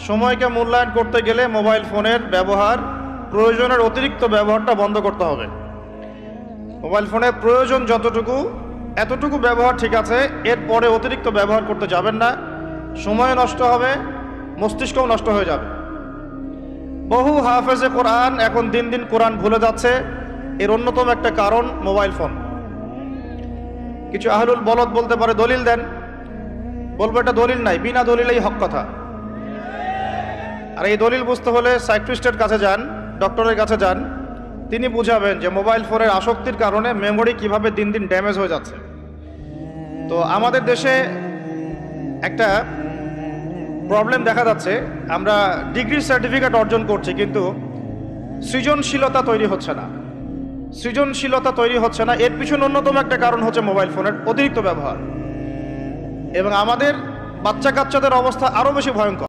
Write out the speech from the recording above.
সময়কে মূল্যায়ন করতে গেলে মোবাইল ফোনের ব্যবহার, প্রয়োজনের অতিরিক্ত ব্যবহারটা বন্ধ করতে হবে। মোবাইল ফোনের প্রয়োজন যতটুকু, এতটুকু ব্যবহার ঠিক আছে, এরপরে অতিরিক্ত ব্যবহার করতে যাবেন না। সময় নষ্ট হবে, মস্তিষ্কও নষ্ট হয়ে যাবে। বহু হাফেজে কোরআন এখন দিন দিন কোরআন ভুলে যাচ্ছে। এর অন্যতম একটা কারণ মোবাইল ফোন। কিছু আহলুল বলদ বলতে পারে দলিল দেন, বলবো এটা দলিল নাই, বিনা দলিলেই হক কথা। আর এই দলিল বুঝতে হলে সাইকিয়াট্রিস্টের কাছে যান, ডক্টরের কাছে যান, তিনি বুঝাবেন যে মোবাইল ফোনের আসক্তির কারণে মেমোরি কিভাবে দিন দিন ড্যামেজ হয়ে যাচ্ছে। তো আমাদের দেশে একটা প্রবলেম দেখা যাচ্ছে, আমরা ডিগ্রি সার্টিফিকেট অর্জন করছি কিন্তু সৃজনশীলতা তৈরি হচ্ছে না। সৃজনশীলতা তৈরি হচ্ছে না, এর পিছনে অন্যতম একটা কারণ হচ্ছে মোবাইল ফোনের অতিরিক্ত ব্যবহার। এবং আমাদের বাচ্চা কাচ্চাদের অবস্থা আরও বেশি ভয়ঙ্কর।